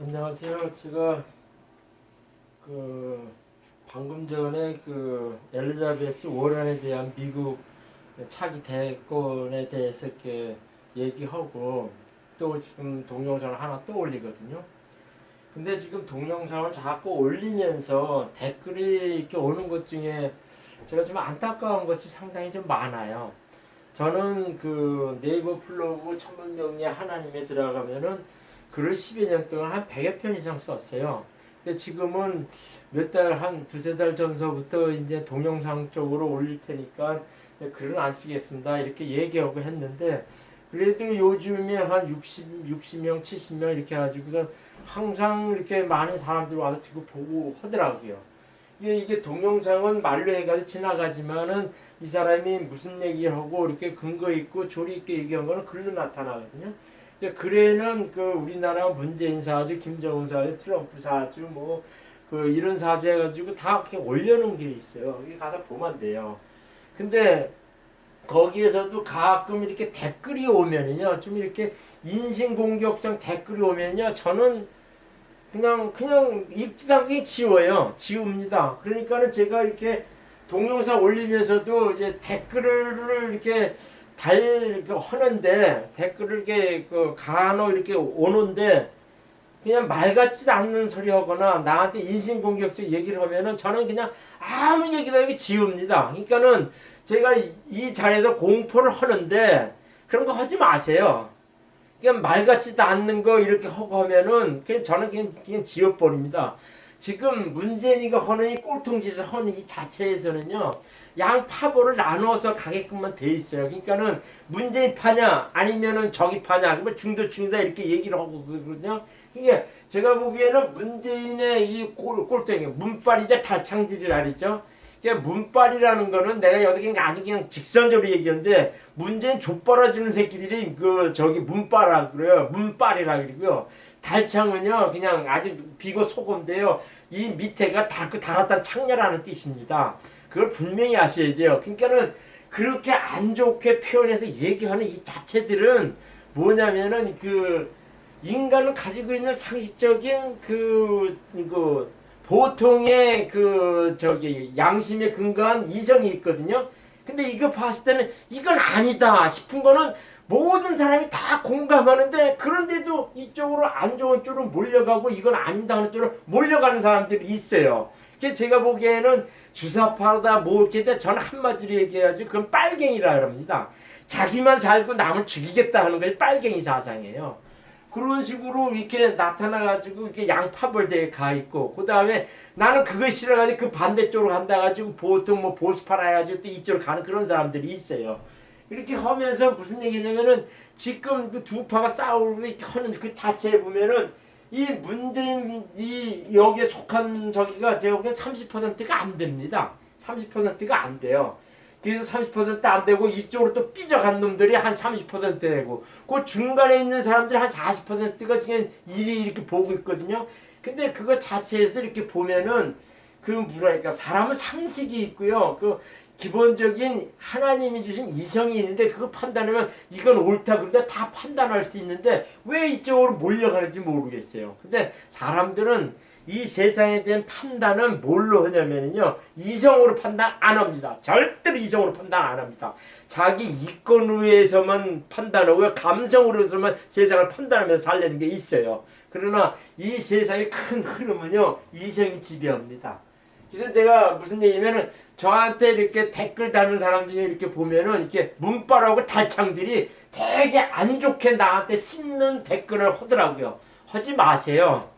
안녕하세요. 제가 방금 전에 엘리자베스 워런에 대한 미국 차기 대권에 대해서 이렇게 얘기하고 또 지금 동영상을 하나 또 올리거든요. 근데 지금 동영상을 자꾸 올리면서 댓글이 이렇게 오는 것 중에 제가 좀 안타까운 것이 상당히 좀 많아요. 저는 네이버 블로그 천문명리의 하나님에 들어가면은 글을 10여 년 동안 한 100여 편 이상 썼어요. 근데 지금은 몇 달, 한 두세 달 전서부터 이제 동영상 쪽으로 올릴 테니까 글은 안 쓰겠습니다. 이렇게 얘기하고 했는데, 그래도 요즘에 한 60명, 70명 이렇게 해가지고서 항상 이렇게 많은 사람들이 와서 지금 보고 하더라고요. 이게 동영상은 말로 해가지고 지나가지만은 이 사람이 무슨 얘기를 하고 이렇게 근거 있고 조리 있게 얘기한 거는 글로 나타나거든요. 글에는 우리나라 문재인 사주, 김정은 사주, 트럼프 사주, 이런 사주 해가지고 다 이렇게 올려놓은 게 있어요. 여기 가서 보면 돼요. 근데 거기에서도 가끔 이렇게 댓글이 오면은요, 좀 이렇게 인신공격성 댓글이 오면요, 저는 그냥 읽지도 않고 지워요. 지웁니다. 그러니까는 제가 이렇게 동영상 올리면서도 이제 댓글을 이렇게 하는데 댓글을 이렇게 간혹 이렇게 오는데 그냥 말 같지도 않는 소리 하거나 나한테 인신공격적 얘기를 하면은 저는 그냥 아무 얘기도 이렇게 지웁니다. 그러니까는 제가 이 자리에서 공포를 하는데 그런 거 하지 마세요. 그냥 말 같지도 않는 거 이렇게 하고 하면은 저는 그냥 지워버립니다. 지금 문재인이가 하는 이 꼴통짓을 하는 이 자체에서는요, 양파보를 나누어서 가게끔만 돼 있어요. 그러니까는 문재인 파냐 아니면은 저기 파냐, 그러면 중도층이다 이렇게 얘기를 하고 그러거든요. 이게 제가 보기에는 문재인의 이 꼴통이 문빨이자 달창질이라 그랬죠. 문빨이라는 거는 내가 여기 아주 그냥 직선적으로 얘기했는데 문재인 족벌어주는 새끼들이 문빨이라 그래요. 문빨이라 그러고요. 달창은요 그냥 아주 비고 소금인데요. 이 밑에가 달았다는 창녀라는 뜻입니다. 그걸 분명히 아셔야 돼요. 그러니까는 그렇게 안 좋게 표현해서 얘기하는 이 자체들은 뭐냐면은 인간은 가지고 있는 상식적인 보통의 양심에 근거한 이성이 있거든요. 근데 이거 봤을 때는 이건 아니다 싶은 거는 모든 사람이 다 공감하는데, 그런데도 이쪽으로 안 좋은 쪽으로 몰려가고 이건 아니다 하는 쪽으로 몰려가는 사람들이 있어요. 그래서 제가 보기에는 주사파다 이렇게 돼 저는 한마디로 얘기해야지 그건 빨갱이라 합니다. 자기만 살고 남을 죽이겠다 하는 것이 빨갱이 사상이에요. 그런 식으로 이렇게 나타나가지고 이렇게 양파벌대에 가 있고, 그 다음에 나는 그거 싫어가지고 그 반대쪽으로 간다가지고 보통 보수파라 해가지고 또 이쪽으로 가는 그런 사람들이 있어요. 이렇게 하면서 무슨 얘기냐면은 지금 두 파가 싸우고 이렇게 하는 그 자체에 보면은 이 문재인 여기에 속한 저기가 제가 보기엔 30%가 안 됩니다. 30%가 안 돼요. 그래서 30%안 되고 이쪽으로 또 삐져간 놈들이 한 30% 되고 그 중간에 있는 사람들이 한 40%가 지금 이렇게 보고 있거든요. 근데 그거 자체에서 이렇게 보면은 뭐랄까, 사람은 상식이 있고요. 기본적인 하나님이 주신 이성이 있는데 그거 판단하면 이건 옳다 그러다 다 판단할 수 있는데 왜 이쪽으로 몰려가는지 모르겠어요. 근데 사람들은 이 세상에 대한 판단은 뭘로 하냐면요, 이성으로 판단 안 합니다. 절대로 이성으로 판단 안 합니다. 자기 이권으로서만 판단하고요, 감성으로서만 세상을 판단하면서 살려는 게 있어요. 그러나 이 세상의 큰 흐름은요, 이성이 지배합니다. 그래서 제가 무슨 얘기냐면은 저한테 이렇게 댓글 다는 사람들이 이렇게 보면은 이렇게 문빨하고 달창들이 되게 안 좋게 나한테 씹는 댓글을 하더라고요. 하지 마세요.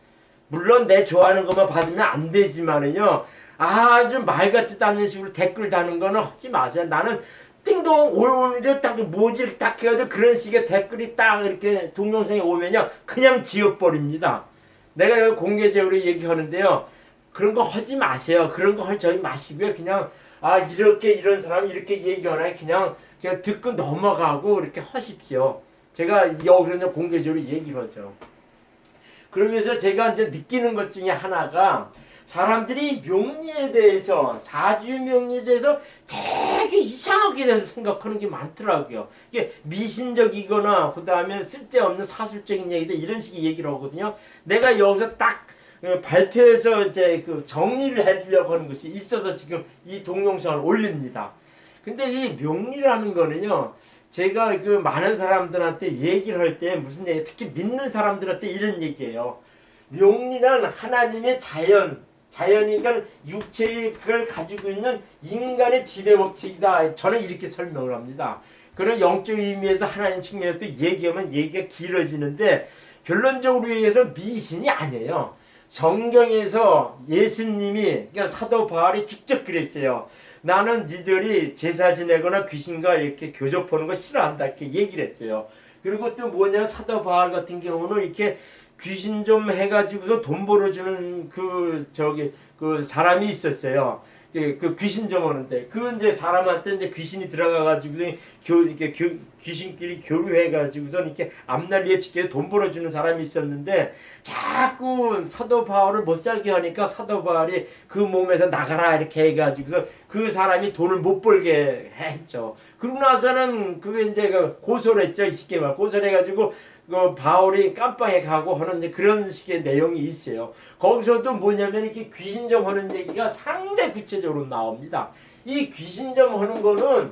물론 내 좋아하는 것만 받으면 안 되지만은요, 아주 말 같지도 않는 식으로 댓글 다는 거는 하지 마세요. 나는 띵동 오늘 딱 모질 딱 해가지고 그런 식의 댓글이 딱 이렇게 동영상에 오면요, 그냥 지워버립니다. 내가 여기 공개적으로 얘기하는데요, 그런 거 하지 마세요. 그런 거 하지 마시고요. 그냥 이렇게 이런 사람 이렇게 얘기하나 그냥 듣고 넘어가고 이렇게 하십시오. 제가 여기서 공개적으로 얘기를 하죠. 그러면서 제가 이제 느끼는 것 중에 하나가, 사람들이 명리에 대해서, 사주 명리에 대해서 되게 이상하게 생각하는 게 많더라고요. 이게 미신적이거나 그 다음에 쓸데없는 사술적인 얘기들 이런 식의 얘기를 하거든요. 내가 여기서 딱 발표해서 이제 그 정리를 해주려고 하는 것이 있어서 지금 이 동영상을 올립니다. 근데 이 명리라는 거는요, 제가 그 많은 사람들한테 얘기를 할 때 무슨 얘기, 특히 믿는 사람들한테 이런 얘기예요. 명리란 하나님의 자연이니까 육체를 가지고 있는 인간의 지배 법칙이다. 저는 이렇게 설명을 합니다. 그런 영적 의미에서 하나님 측면에서 얘기하면 얘기가 길어지는데 결론적으로 얘기해서 미신이 아니에요. 성경에서 예수님이, 그러니까 사도 바울이 직접 그랬어요. 나는 니들이 제사 지내거나 귀신과 이렇게 교접하는 거 싫어한다, 이렇게 얘기를 했어요. 그리고 또 뭐냐면 사도 바울 같은 경우는 이렇게 귀신 좀 해가지고서 돈 벌어주는 그 사람이 있었어요. 그 귀신 좀 오는데 그 이제 사람한테 이제 귀신이 들어가가지고 이렇게 귀신끼리 교류해가지고서 이렇게 앞날 예측해 돈 벌어주는 사람이 있었는데 자꾸 사도 바울을 못 살게 하니까 사도 바울이 그 몸에서 나가라 이렇게 해가지고서 그 사람이 돈을 못 벌게 했죠. 그러고 나서는 그게 이제 고소를 했죠. 쉽게 말 고소를 해가지고 그 바울이 깜빵에 가고 하는 그런 식의 내용이 있어요. 거기서도 뭐냐면 이렇게 귀신점 하는 얘기가 상당히 구체적으로 나옵니다. 이 귀신점 하는 거는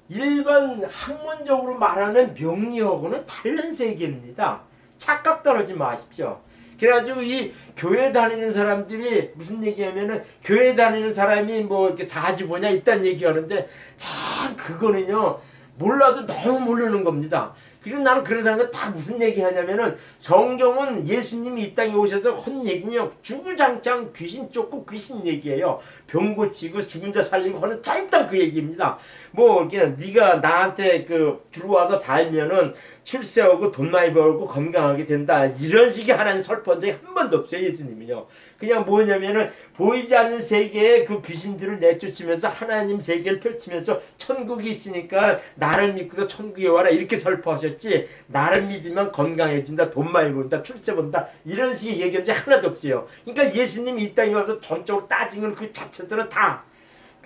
일반 학문적으로 말하는 명리하고는 다른 세계입니다. 착각 떨어지 마십시오. 그래가지고 이 교회 다니는 사람들이 무슨 얘기하면은 교회 다니는 사람이 뭐 이렇게 사지 보냐 이딴 얘기하는데 참 그거는요 몰라도 너무 모르는 겁니다. 그리고 나는 그런 사람들 다 무슨 얘기 하냐면은 성경은 예수님이 이 땅에 오셔서 한 얘기는요 주구장창 귀신 쫓고 귀신 얘기예요. 병 고치고 죽은 자 살리고 하는 짧다 그 얘기입니다. 뭐 그냥 네가 나한테 들어와서 살면은 출세하고 돈 많이 벌고 건강하게 된다 이런 식의 하나님 설포한 적이 한 번도 없어요. 예수님이요. 그냥 뭐냐면은 보이지 않는 세계에 그 귀신들을 내쫓으면서 하나님 세계를 펼치면서 천국이 있으니까 나를 믿고서 천국에 와라 이렇게 설포하셨지 나를 믿으면 건강해진다 돈 많이 번다 출세 본다 이런 식의 얘기한 적 하나도 없어요. 그러니까 예수님이 이 땅에 와서 전적으로 따지면 그 자체들은 다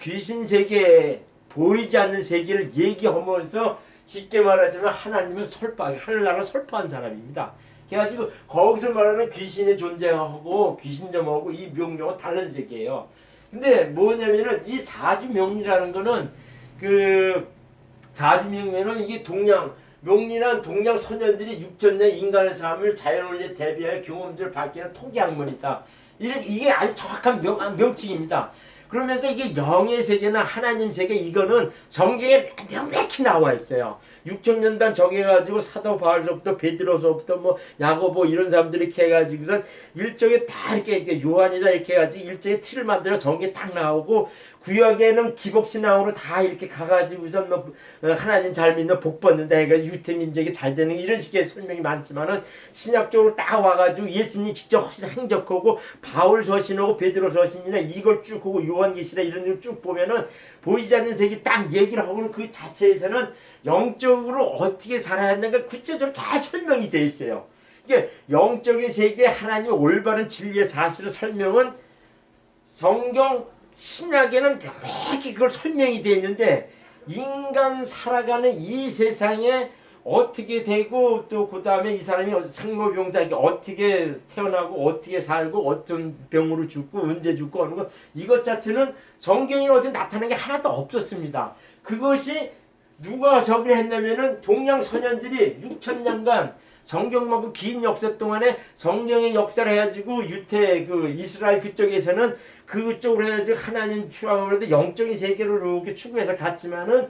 귀신 세계 보이지 않는 세계를 얘기하면서 쉽게 말하자면 하나님은 하늘나라를 설파한 사람입니다. 그래가지고 거기서 말하는 귀신의 존재하고 귀신점하고 이 명령은 다른 세계예요. 근데 뭐냐면은 이 사주명리라는 거는 사주명리는 이게 명리란 동양 선현들이 6천년 인간의 삶을 자연원리에 대비하여 경험들을 밝게 하는 통계학문이다. 이게 아주 정확한 명칭입니다. 그러면서 이게 영의 세계나 하나님 세계 이거는 성경에 명백히 나와 있어요. 6천년단 정해가지고 사도 바울서부터 베드로서부터 뭐 야고보 이런 사람들이 이렇게 해가지고선 일종의 다 이렇게 요한이라 이렇게 해가지고 일종의 틀을 만들어 성경에 딱 나오고 구약에는 기복신앙으로 다 이렇게 가가지고선 뭐 하나님 잘 믿는 복 받는다 해가지고 유태민족이 잘 되는 이런 식의 설명이 많지만은 신약적으로 딱 와가지고 예수님 직접 행적하고 바울 서신하고 베드로 서신이나 이걸 쭉 보고 요한계시나 이런 걸 쭉 보면은 보이지 않는 세계 딱 얘기를 하고는 그 자체에서는 영적으로 어떻게 살아야 하는가 구체적으로 다 설명이 되어 있어요. 이게 영적인 세계에 하나님의 올바른 진리의 사실을 설명은 성경 신약에는 명확히 그걸 설명이 되어 있는데 인간 살아가는 이 세상에 어떻게 되고 또 그 다음에 이 사람이 생로병사에게 어떻게 태어나고 어떻게 살고 어떤 병으로 죽고 언제 죽고 하는 것 이것 자체는 성경에 어디 나타나는 게 하나도 없었습니다. 그것이 누가 저기를 했냐면은 동양 선현들이 6천년간 성경만큼 긴 역사 동안에 성경의 역사를 해가지고 이스라엘 그쪽에서는 그쪽으로 해가지고 하나님 추앙을 영적인 세계로 이렇게 추구해서 갔지만은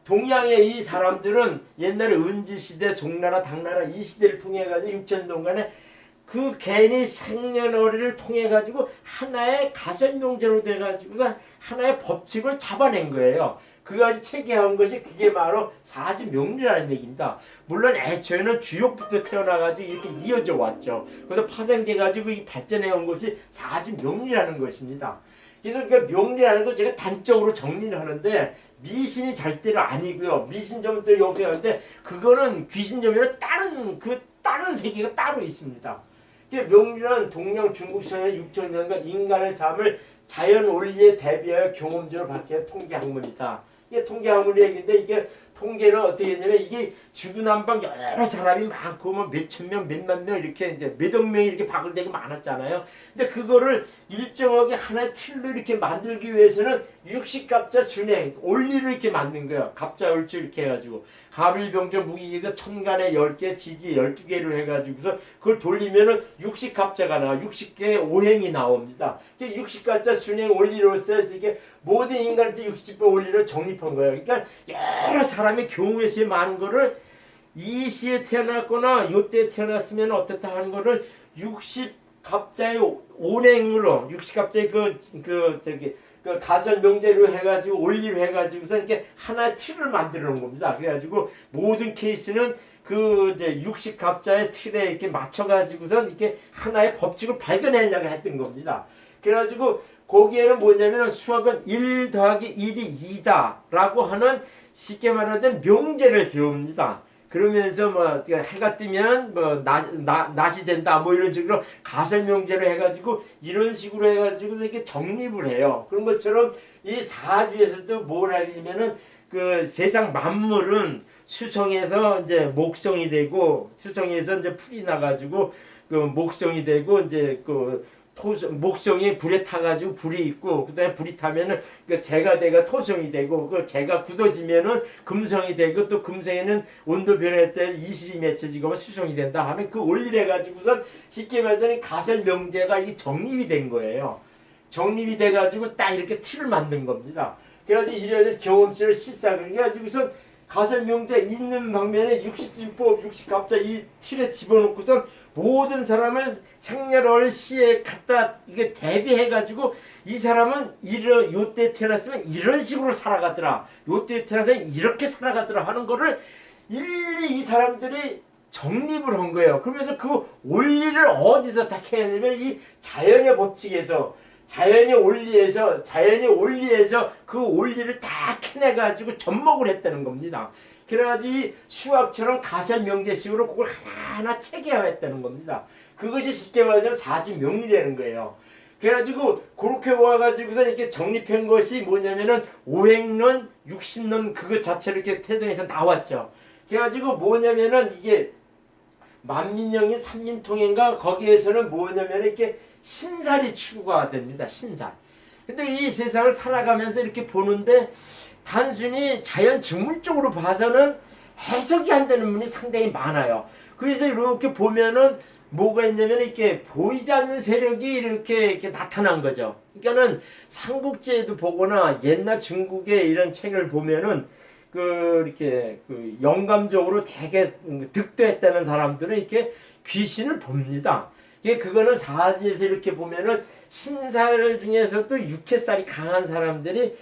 동양의 이 사람들은 옛날에 은지시대, 송나라, 당나라 이 시대를 통해가지고 6천 동안에 괜히 생년월일을 통해가지고 하나의 가설명제로 돼가지고 하나의 법칙을 잡아낸 거예요. 그까지 체계한 것이 그게 바로 사주명리라는 얘기입니다. 물론 애초에는 주역부터 태어나가지고 이렇게 이어져 왔죠. 그래서 파생돼가지고 이 발전해 온 것이 사주명리라는 것입니다. 그래서 그 명리라는 거 제가 단적으로 정리를 하는데 미신이 절대로 아니고요. 미신점도 여기서 하는데 그거는 귀신점이랑 다른 세계가 따로 있습니다. 명리는 동양 중국 서양 6천년간 인간의 삶을 자연 원리에 대비하여 경험적으로 밝힌 통계 학문이다. 이게 통계 학문 얘기인데 이게 통계를 어떻게 했냐면 이게 중구난방 여러 사람이 많고 뭐 몇천 명, 몇만 명 이렇게 이제 몇억 명이 이렇게 바글되게 많았잖아요. 근데 그거를 일정하게 하나의 틀로 이렇게 만들기 위해서는 육식갑자 순행 원리를 이렇게 만든 거예요. 갑자 을주 이렇게 해가지고 가빌병조 무기계가 천간에 10개, 지지 12개를 해가지고서 그걸 돌리면은 육식갑자가 나와. 60개의 오행이 나옵니다. 육식갑자 순행 원리로서 이게 모든 인간한테 60번 원리를 정립한 거예요. 그러니까 여러 사람의 경우의 수에 많은 거를 이 시에 태어났거나 요때에 태어났으면 어떻다 하는 거를 60갑자의 오행으로 60갑자의 그 가설 명제로 해가지고 원리로 해가지고서 이렇게 하나의 틀을 만들어 놓은 겁니다. 그래가지고 모든 케이스는 그 이제 60갑자의 틀에 이렇게 맞춰가지고선 이렇게 하나의 법칙을 발견하려고 했던 겁니다. 그래가지고 거기에는 뭐냐면 수학은 1 더하기 1이 2다 라고 하는 쉽게 말하자면 명제를 세웁니다. 그러면서 뭐 해가 뜨면 뭐 낮이 된다 뭐 이런 식으로 가설 명제로 해가지고 이런 식으로 해가지고 이렇게 정립을 해요. 그런 것처럼 이 사주에서도 뭘 하냐면은 그 세상 만물은 수성에서 이제 목성이 되고 수성에서 이제 풀이 나가지고 그 목성이 되고 이제 그 목성이 불에 타가지고 불이 있고 그다음에 불이 타면은 그 재가 돼가 토성이 되고 그 재가 굳어지면은 금성이 되고 또 금성에는 온도 변할 때 이슬이 맺혀지고 수성이 된다 하면 그 원리를 해가지고선 쉽게 말하자면 가설 명제가 이 정립이 된 거예요. 정립이 돼가지고 딱 이렇게 틀을 만든 겁니다. 그래가지고 이래서 경험치를 실사를 해가지고선 가설 명제 있는 방면에 60진법, 60갑자 이 틀에 집어넣고선 모든 사람을 생년월 시에 갖다 이게 대비해가지고 이 사람은 요때 태어났으면 이런 식으로 살아가더라. 요때 태어나서 이렇게 살아가더라 하는 거를 일일이 이 사람들이 정립을 한 거예요. 그러면서 그 원리를 어디서 다 캐냐면 이 자연의 법칙에서 자연의 원리에서 그 원리를 다 캐내가지고 접목을 했다는 겁니다. 그래가지고 이 수학처럼 가설 명제식으로 그걸 하나하나 체계화했다는 겁니다. 그것이 쉽게 말하자면 사주 명리라는 거예요. 그래가지고 그렇게 와가지고서 이렇게 정립한 것이 뭐냐면은 오행론, 육신론 그것 자체를 이렇게 태동에서 나왔죠. 그래가지고 뭐냐면은 이게 만민영인 삼민통행가 거기에서는 뭐냐면 이렇게 신살이 추구가 됩니다. 신살. 근데 이 세상을 살아가면서 이렇게 보는데 단순히 자연 직물적으로 봐서는 해석이 안 되는 분이 상당히 많아요. 그래서 이렇게 보면은 뭐가 있냐면 이렇게 보이지 않는 세력이 이렇게 나타난 거죠. 그러니까는 삼국지에도 보거나 옛날 중국의 이런 책을 보면은 이렇게 영감적으로 되게 득도했다는 사람들은 이렇게 귀신을 봅니다. 그거는 사지에서 이렇게 보면은 신살 중에서도 육해살이 강한 사람들이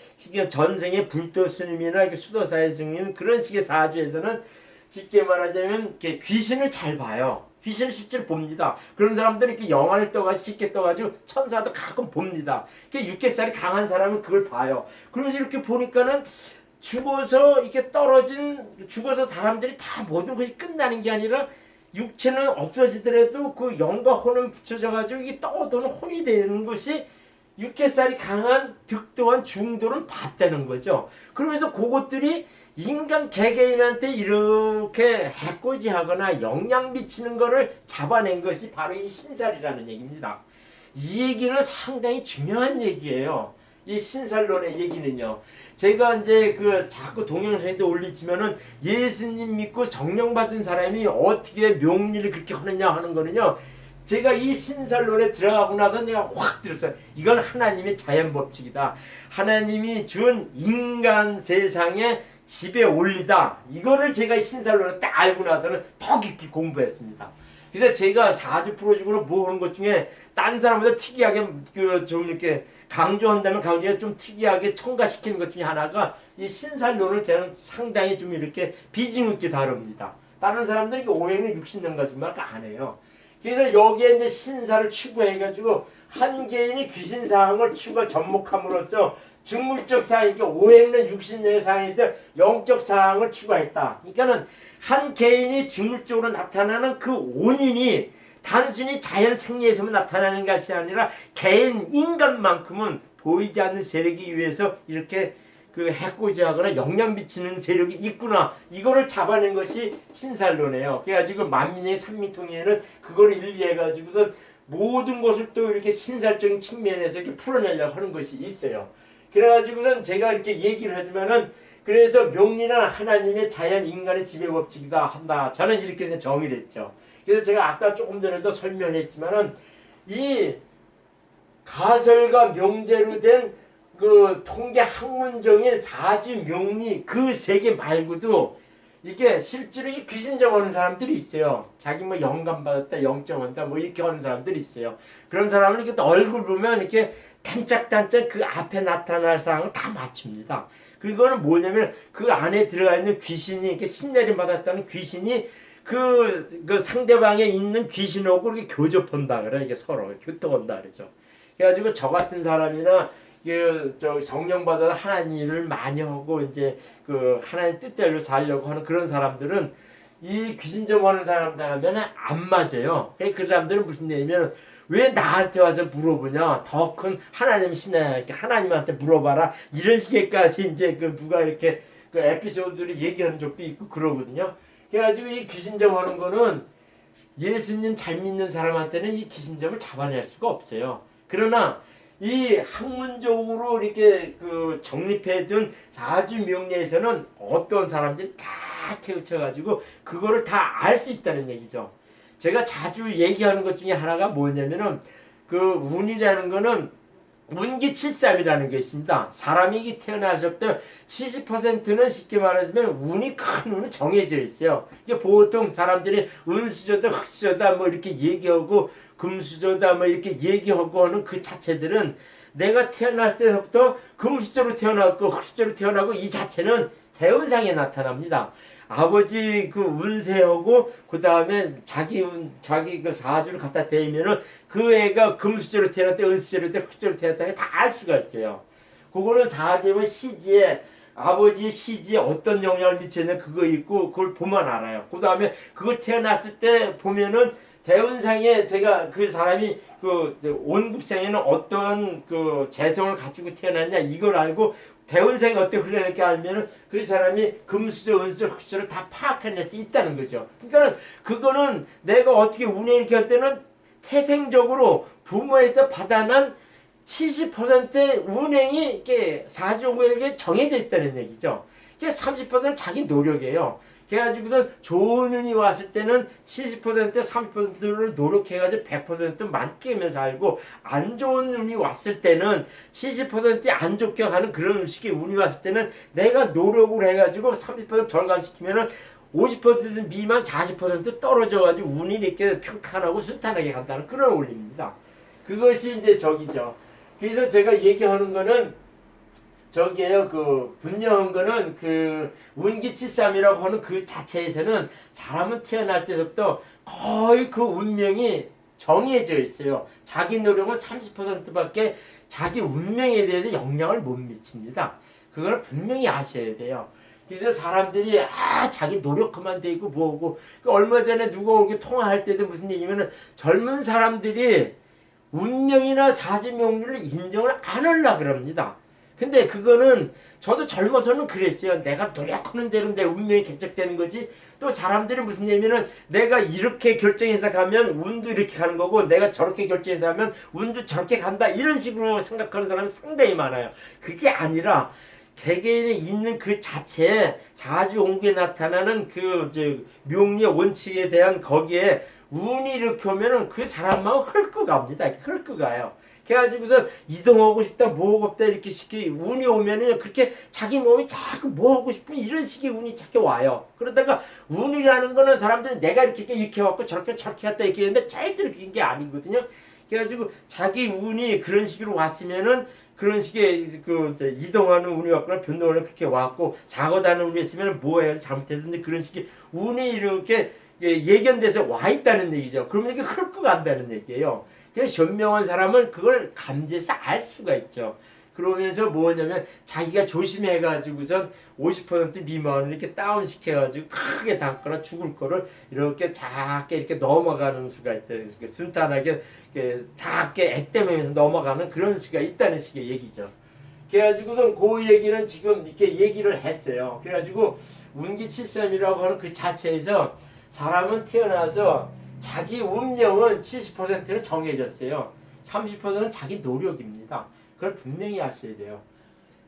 전생에 불도스님이나 수도사의 증인 그런 식의 사주에서는 쉽게 말하자면 귀신을 잘 봐요. 귀신을 실제로 봅니다. 그런 사람들은 이렇게 영화를 쉽게 떠가지고 천사도 가끔 봅니다. 육해살이 강한 사람은 그걸 봐요. 그러면서 이렇게 보니까는 죽어서 사람들이 다 모든 것이 끝나는 게 아니라 육체는 없어지더라도 그 영과 혼은 붙여져 가지고 이게 떠도는 혼이 되는 것이 육해살이 강한 득도한 중도를 봤다는 거죠. 그러면서 그것들이 인간 개개인한테 이렇게 해코지하거나 영향 미치는 거를 잡아낸 것이 바로 이 신살이라는 얘기입니다. 이 얘기는 상당히 중요한 얘기예요. 이 신살론의 얘기는요. 제가 이제 자꾸 동영상에도 올리지면은 예수님 믿고 성령 받은 사람이 어떻게 명리를 그렇게 하느냐 하는 거는요. 제가 이 신살론에 들어가고 나서 내가 확 들었어요. 이건 하나님의 자연 법칙이다. 하나님이 준 인간 세상의 지배 원리다. 이거를 제가 이 신살론을 딱 알고 나서는 더 깊이 공부했습니다. 그래서 제가 사주 프로젝트로 뭐 하는 것 중에 딴 사람보다 특이하게 좀 이렇게 강조한다면 강조가 좀 특이하게 첨가시키는 것 중에 하나가 이 신살론을 저는 상당히 좀 이렇게 비중 있게 다룹니다. 다른 사람들이 오행은 60년 가지만 안 해요. 그래서 여기에 이제 신사를 추구해가지고 한 개인이 귀신 사항을 접목함으로써 직물적 사항, 그러니까 오행론 육신의 사항에서 영적 사항을 추가했다. 그러니까는 한 개인이 직물적으로 나타나는 그 원인이 단순히 자연 생리에서만 나타나는 것이 아니라 개인 인간만큼은 보이지 않는 세력에 위해서 이렇게 그 해코지하거나 영향 미치는 세력이 있구나. 이거를 잡아낸 것이 신살론이에요. 그래가지고 만민의 삼민통일에는 그걸 일리해가지고서 모든 것을 또 이렇게 신살적인 측면에서 이렇게 풀어내려고 하는 것이 있어요. 그래가지고선 제가 이렇게 얘기를 하지만은 그래서 명리는 하나님의 자연 인간의 지배 법칙이다 한다. 저는 이렇게 정의를 했죠. 그래서 제가 아까 조금 전에도 설명했지만은 이 가설과 명제로 된 그 통계 학문적인 사지 명리 그 세 개 말고도 이게 실제로 이 귀신 정하는 사람들이 있어요. 자기 뭐 영감 받았다, 영점 한다, 뭐 이렇게 하는 사람들이 있어요. 그런 사람은 이렇게 얼굴 보면 이렇게 단짝단짝 그 앞에 나타날 사항을 다 맞춥니다. 그거는 뭐냐면 그 안에 들어가 있는 귀신이 이렇게 신내림 받았다는 귀신이 그 상대방에 있는 귀신하고 이렇게 교접한다 그래. 이게 서로 교통한다 그러죠. 그래가지고 저 같은 사람이나 저 성령 받아 하나님을 많이 하고 이제 그 하나님 뜻대로 살려고 하는 그런 사람들은 이 귀신점 하는 사람들 하면 안 맞아요. 그 사람들은 무슨 얘기냐면 왜 나한테 와서 물어보냐? 더 큰 하나님 신에 하나님한테 물어봐라. 이런 식의까지 이제 그 누가 이렇게 그 에피소드를 얘기하는 적도 있고 그러거든요. 그래가지고 이 귀신점 하는 거는 예수님 잘 믿는 사람한테는 이 귀신점을 잡아낼 수가 없어요. 그러나 이 학문적으로 이렇게 그 정립해둔 사주 명리에서는 어떤 사람들이 다 캐우쳐가지고 그거를 다 알 수 있다는 얘기죠. 제가 자주 얘기하는 것 중에 하나가 뭐냐면은 그 운이라는 거는 운기칠삼이라는 게 있습니다. 사람이 태어났을 때 70%는 쉽게 말하자면 운이 큰 운은 정해져 있어요. 이게 보통 사람들이 은수저다 흑수저다 뭐 이렇게 얘기하고 금수저다 뭐 이렇게 얘기하고 하는 그 자체들은 내가 태어날 때부터 금수저로 태어났고 흑수저로 태어나고 이 자체는 대운상에 나타납니다. 아버지 그 운세하고 그 다음에 자기 그 사주를 갖다 대면은 그 애가 금수저로 태어났대, 은수저로 태어났대, 흑수저로 태어났대 다 알 수가 있어요. 그거는 사주면 시지에 아버지의 시지에 어떤 영향을 미쳤냐 그거 있고 그걸 보면 알아요. 그 다음에 그거 태어났을 때 보면은 대운상에 제가 그 사람이 그 온국상에는 어떤 그 재성을 가지고 태어났냐 이걸 알고 대운상이 어떻게 흘러낼게 알면은 그 사람이 금수저, 은수저, 흑수저를 다 파악해낼 수 있다는 거죠. 그러니까는 그거는 내가 어떻게 운에 이렇게 할 때는 태생적으로 부모에서 받아난 70%의 운행이 이렇게 사주공에게 정해져 있다는 얘기죠. 그게 30%는 자기 노력이에요. 그래가지고서 좋은 운이 왔을 때는 70% 30%를 노력해가지고 100% 만끽하면서 살고 안 좋은 운이 왔을 때는 70%안 좋게 가는 그런 식의 운이 왔을 때는 내가 노력을 해가지고 30% 절감시키면은 50% 미만 40% 떨어져가지고 운이 이렇게 평탄하고 순탄하게 간다는 그런 원리입니다. 그것이 이제 저기죠. 그래서 제가 얘기하는 거는 저기에요. 그 분명한 거는 그 운기칠삼이라고 하는 그 자체에서는 사람은 태어날 때부터 거의 그 운명이 정해져 있어요. 자기 노력은 30%밖에 자기 운명에 대해서 영향을 못 미칩니다. 그걸 분명히 아셔야 돼요. 그래서 사람들이 자기 노력하면 되고 뭐고 그 얼마 전에 누가 이렇게 통화할 때도 무슨 얘기냐면은 젊은 사람들이 운명이나 사주명리를 인정을 안 하려고 그럽니다. 근데 그거는 저도 젊어서는 그랬어요. 내가 노력하는 대로 내 운명이 결정되는 거지. 또 사람들이 무슨 얘기냐면은 내가 이렇게 결정해서 가면 운도 이렇게 가는 거고 내가 저렇게 결정해서 가면 운도 저렇게 간다. 이런 식으로 생각하는 사람이 상당히 많아요. 그게 아니라 개개인에 있는 그 자체에 사주옹구에 나타나는 그 명리의 원칙에 대한 거기에 운이 이렇게 오면은 그 사람만 헐고 갑니다. 헐고 가요. 그래가지고서 이동하고 싶다, 뭐 하고 싶다 이렇게 쉽게 운이 오면은 그렇게 자기 몸이 자꾸 뭐 하고 싶은 이런 식의 운이 자꾸 와요. 그러다가 운이라는 거는 사람들이 내가 이렇게 왔고 저렇게 했다 이렇게 했는데 절대로 그런 게 아니거든요. 그래가지고 자기 운이 그런 식으로 왔으면은 그런 식의 그 이동하는 운이 왔거나 변동하는 그렇게 왔고 작업하는 운이 있으면 뭐 해야지 잘못했는데 그런 식의 운이 이렇게 예견돼서 와 있다는 얘기죠. 그러면 이게 훑고 간다는 얘기예요. 그래서 현명한 사람은 그걸 감지해서 알 수가 있죠. 그러면서 뭐냐면 자기가 조심해가지고선 50% 미만을 이렇게 다운시켜가지고 크게 담거나 죽을 거를 이렇게 작게 이렇게 넘어가는 수가 있다. 순탄하게 이렇게 작게 액땜하면서 넘어가는 그런 수가 있다는 식의 얘기죠. 그래가지고는 그 얘기는 지금 이렇게 얘기를 했어요. 그래가지고 운기칠삼이라고 하는 그 자체에서 사람은 태어나서 자기 운명은 70%는 정해졌어요. 30%는 자기 노력입니다. 그걸 분명히 아셔야 돼요.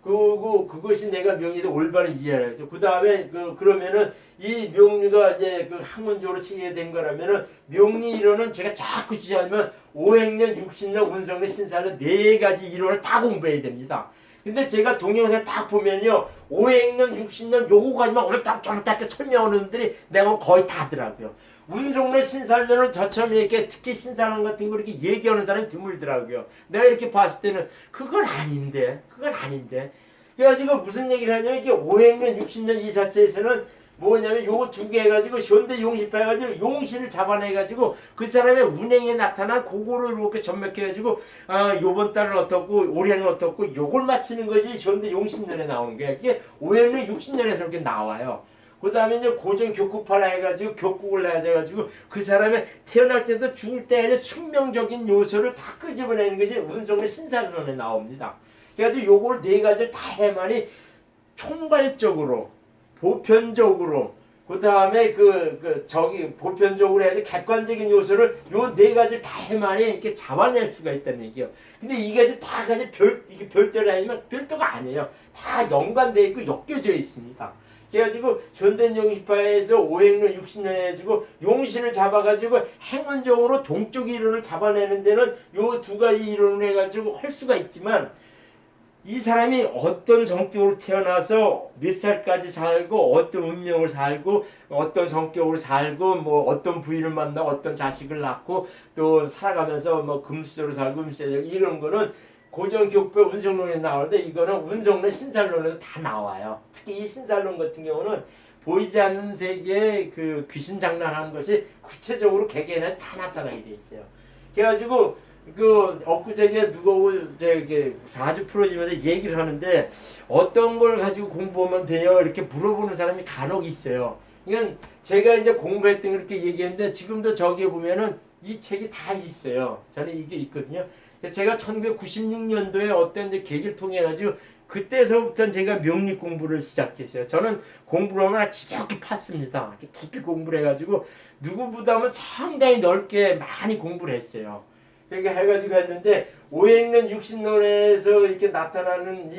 그리고 그것이 내가 명리에서 올바른 이해를 했죠. 그 다음에 그러면은 이 명리가 이제 그 학문적으로 체계된 거라면은 명리 이론은 제가 자꾸 주장하면 오행년, 육신론, 운성론, 신사론 네 가지 이론을 다 공부해야 됩니다. 근데 제가 동영상 딱 보면요, 오행론, 육신론 요거까지만 옳딱저옳딱 설명하는 분들이 내가 거의 다 하더라고요. 운송론, 신살론은 저처럼 이렇게 특히 신살론 같은 거 이렇게 얘기하는 사람이 드물더라고요. 내가 이렇게 봤을 때는 그건 아닌데. 그래가지고 무슨 얘기를 하냐면 이게 오행론, 육신론 이 자체에서는 뭐냐면 요거 두 개 해가지고 현대 용신파 해가지고 용신을 잡아내가지고 그 사람의 운행에 나타난 그거를 이렇게 접목해가지고 요번 달은 어떻고 올해는 어떻고 요걸 맞추는 것이 현대 용신론에 나오는 거야. 이게 오행론, 육신론에서 이렇게 나와요. 그 다음에 이제 고정 교국파라 해가지고 교국을 해가지고 그 사람의 태어날 때도 죽을 때에 숙명적인 요소를 다 끄집어내는 것이 운송의 신사론에 나옵니다. 그래가지고 요걸 네 가지를 다 해만이 총괄적으로 보편적으로 그 다음에 보편적으로 해야지 객관적인 요소를 요 네 가지를 다 해만이 이렇게 잡아낼 수가 있다는 얘기예요. 근데 이것이 다 가지 이게 별도가 아니면 별도가 아니에요. 다 연관되어 있고 엮여져 있습니다. 그래가지고 현대용신파에서 오행론, 육신론 해가지고 용신을 잡아가지고 행운적으로 동쪽 이론을 잡아내는 데는 요 두 가지 이론을 해가지고 할 수가 있지만 이 사람이 어떤 성격으로 태어나서 몇 살까지 살고 어떤 운명을 살고 어떤 성격으로 살고 뭐 어떤 부인을 만나 어떤 자식을 낳고 또 살아가면서 뭐 금수저로 살고 이런 거는 고전 교포 운성론에 나오는데 이거는 운성론 신살론에도 다 나와요. 특히 이 신살론 같은 경우는 보이지 않는 세계에 그 귀신 장난하는 것이 구체적으로 개개인에서 다 나타나게 돼 있어요. 그래가지고 엊그저께 누가 이렇게 사주 풀어지면서 얘기를 하는데 어떤 걸 가지고 공부하면 되냐 이렇게 물어보는 사람이 간혹 있어요. 이건 제가 이제 공부했던 걸 이렇게 얘기했는데 지금도 저기에 보면은 이 책이 다 있어요. 저는 이게 있거든요. 제가 1996년도에 어떤 이제 계기를 통해 가지고 그때서부터 제가 명리 공부를 시작했어요. 저는 공부를 하면 지독히 팠습니다. 깊이 공부를 해가지고 누구보다는 상당히 넓게 많이 공부를 했어요. 그렇게 해가지고 했는데 오행론, 육신론에서 이렇게 나타나는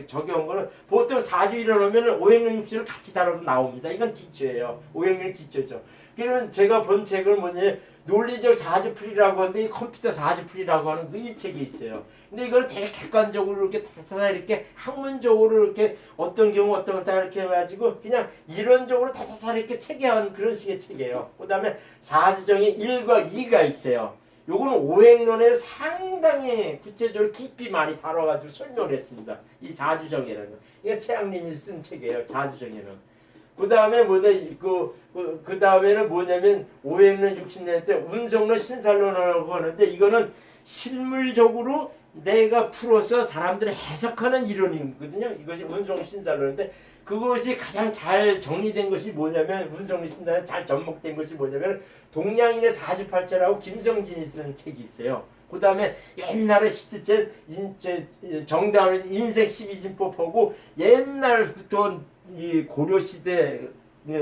적용한 거는 보통 사주 일어나면 오행론, 육신을 같이 다뤄서 나옵니다. 이건 기초예요. 오행론이 기초죠. 그러면 제가 본 책은 뭐냐면 논리적 사주풀이라고 하는데 이 컴퓨터 사주풀이라고 하는 이 책이 있어요. 근데 이걸 되게 객관적으로 이렇게 다 이렇게 학문적으로 이렇게 어떤 경우 어떤 다 이렇게 해가지고 그냥 이론적으로 다 이렇게 체계한 그런 식의 책이에요. 그 다음에 사주정의 1과 2가 있어요. 요거는 오행론에 상당히 구체적으로 깊이 많이 다뤄가지고 설명을 했습니다. 이 사주정의라는 거. 이거 최양님이 쓴 책이에요. 사주정의는. 그 다음에 그 다음에는 뭐냐면 오행론, 육신론 때 운성론, 신살론이라고 하는데 이거는 실물적으로 내가 풀어서 사람들이 해석하는 이론이거든요. 이것이 운성, 신살론인데 그것이 가장 잘 정리된 것이 뭐냐면 운성, 신살론 잘 접목된 것이 뭐냐면 동양인의 사주팔자라고 김성진이 쓴 책이 있어요. 그 다음에 옛날에 시트첸 정다운의 인생 12진법하고 옛날부터 이 고려 시대,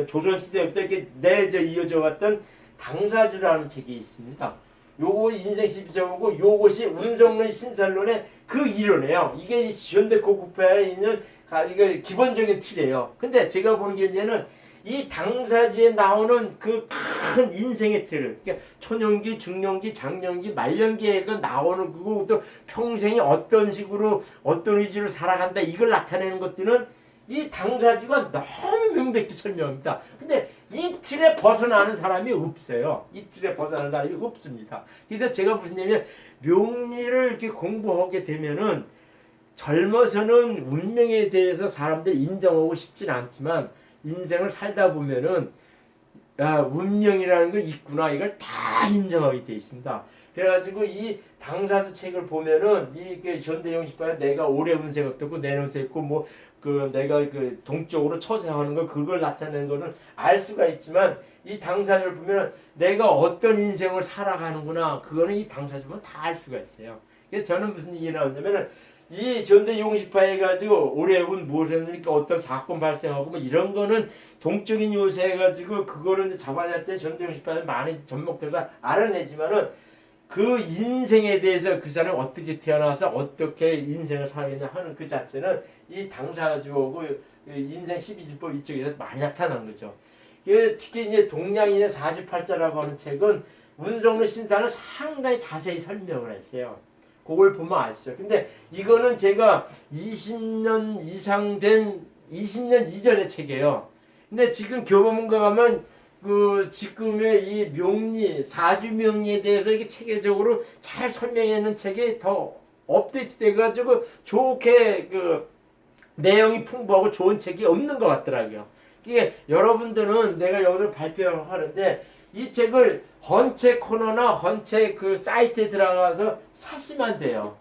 조선 시대부터 이렇게 내져 이어져 왔던 당사주라는 책이 있습니다. 요거 인생 12점이고 요것이 운성론, 신살론의 그 이론이에요. 이게 현대 고급화에 있는 이게 기본적인 틀이에요. 근데 제가 보는 게 이제는 이 당사주에 나오는 그 큰 인생의 틀을, 그러니까 초년기, 중년기, 장년기, 말년기에 나오는 그것도 평생이 어떤 식으로 어떤 의지로 살아간다 이걸 나타내는 것들은 이 당사주가 너무 명백히 설명합니다. 근데 이 틀에 벗어나는 사람이 없어요. 이 틀에 벗어나는 사람이 없습니다. 그래서 제가 무슨 얘기냐면 명리를 이렇게 공부하게 되면은 젊어서는 운명에 대해서 사람들이 인정하고 싶진 않지만 인생을 살다 보면은 운명이라는 거 있구나 이걸 다 인정하게 돼 있습니다. 그래가지고 이 당사주 책을 보면은 이 현대용 식판에 내가 올해 운세가 어떻고 내년 운세 있고 뭐 그 내가 그 동쪽으로 처세하는 거 그걸 나타내는 거는 알 수가 있지만 이 당사주를 보면은 내가 어떤 인생을 살아가는구나 그거는 이 당사주 보면 다 알 수가 있어요. 그래서 저는 무슨 얘기 나오냐면은 이 현대 용식파해 가지고 올해 운 무엇을 하니까 어떤 사건 발생하고 뭐 이런 거는 동적인 요새 해가지고 그거를 이제 잡아낼 때 현대 용식파는 많이 접목돼서 알아내지만은 그 인생에 대해서 그 사람이 어떻게 태어나서 어떻게 인생을 살겠냐 하는 그 자체는 이 당사주하고 인생 12진법 이쪽에서 많이 나타난 거죠. 특히 이제 동양인의 사주팔자라고 하는 책은 운성론 신사를 상당히 자세히 설명을 했어요. 그걸 보면 아시죠. 근데 이거는 제가 20년 이상 된 20년 이전의 책이에요. 근데 지금 교보문고 가면 그 지금의 이 명리 사주 명리에 대해서 이게 체계적으로 잘 설명해 놓은 책이 더 업데이트 돼 가지고 좋게 그 내용이 풍부하고 좋은 책이 없는 것 같더라고요. 이게 여러분들은 내가 여기서 발표하는데 이 책을 헌책 코너나 헌책 그 사이트에 들어가서 사시면 돼요.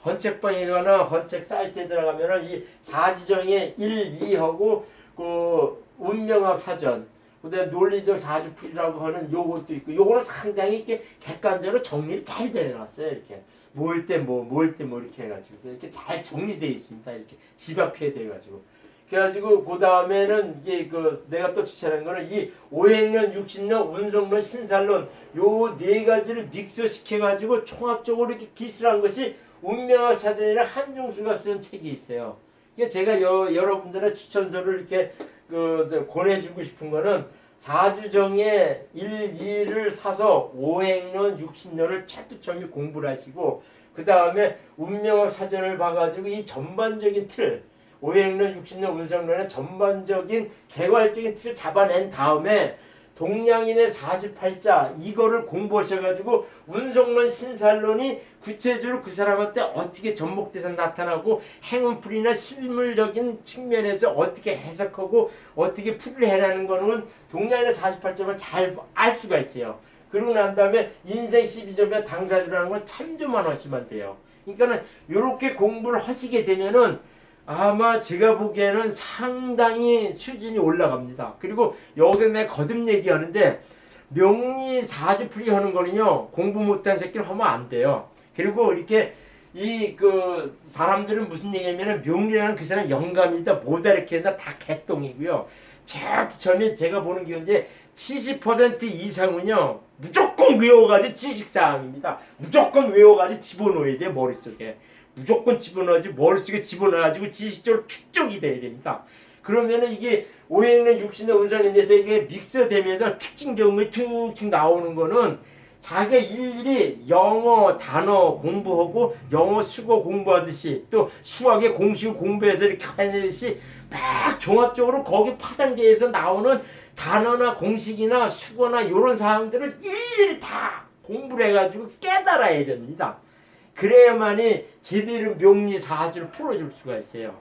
헌책방이거나 헌책 사이트에 들어가면은 이 사주정의 1, 2하고 그 운명학 사전 그다음에 논리적 사주풀이라고 하는 요것도 있고 요거는 상당히 이렇게 객관적으로 정리를 잘 되어놨어요. 이렇게 모을 때 뭐 이렇게 해가지고 이렇게 잘 정리되어 있습니다. 이렇게 집합해 돼가지고 그래가지고 그 다음에는 이게 그 내가 또 추천한 거는 이 오행론, 육신론, 운성론, 신살론 요 네 가지를 믹스시켜 가지고 총합적으로 이렇게 기술한 것이 운명학 사전이라 한중수가 쓴 책이 있어요. 그러니까 제가 여러분들의 추천서를 이렇게 권해주고 싶은 거는 사주정의 1, 2를 사서 오행론, 육신론을 철두철미 공부를 하시고 그 다음에 운명학 사전을 봐가지고 이 전반적인 틀 오행론, 육신론, 운성론의 전반적인 개괄적인 틀을 잡아낸 다음에 동양인의 사주팔자 이거를 공부하셔가지고 운성론, 신살론이 구체적으로 그 사람한테 어떻게 접목돼서 나타나고 행운풀이나 실물적인 측면에서 어떻게 해석하고 어떻게 풀이를 해라는 거는 동양인의 사주팔자만 잘 알 수가 있어요. 그러고 난 다음에 인생 12점의 당사주라는 건 참조만 하시면 돼요. 그러니까는 이렇게 공부를 하시게 되면은 아마 제가 보기에는 상당히 수준이 올라갑니다. 그리고 여기서 내가 거듭 얘기하는데 명리 사주풀이 하는 거는요 공부 못한 새끼를 하면 안 돼요. 그리고 이렇게 이 그 사람들은 무슨 얘기냐면은 명리라는 그 사람 영감이다 뭐다 이렇게 한다 다 개똥이고요. 처음에 제가 보는 게 이제 70% 이상은요 무조건 외워가지고 지식사항입니다. 무조건 외워가지고 집어넣어야 돼요 머릿속에. 무조건 집어넣어야지 머릿속에 집어넣어가지고 지식적으로 축적이 돼야 됩니다. 그러면은 이게 오행론, 육신론, 운성론에 대해서 이게 믹스되면서 특징적인 툭툭 나오는 거는 자기가 일일이 영어 단어 공부하고 영어 수거 공부하듯이 또 수학의 공식을 공부해서 이렇게 하듯이 막 종합적으로 거기 파생돼서 나오는 단어나 공식이나 수거나 이런 사항들을 일일이 다 공부를 해가지고 깨달아야 됩니다. 그래야만이 제대로 명리 사주를 풀어줄 수가 있어요.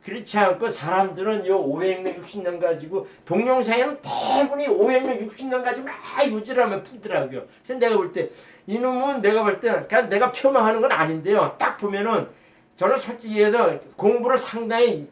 그렇지 않고 사람들은 요 오행론, 육신론 가지고 동영상에는 대부분이 오행론, 육신론 가지고 막 요지라면 풀더라고요. 그래서 내가 볼 때 이놈은 내가 볼 때 그냥 내가 폄하하는 건 아닌데요. 딱 보면은 저는 솔직히 해서 공부를 상당히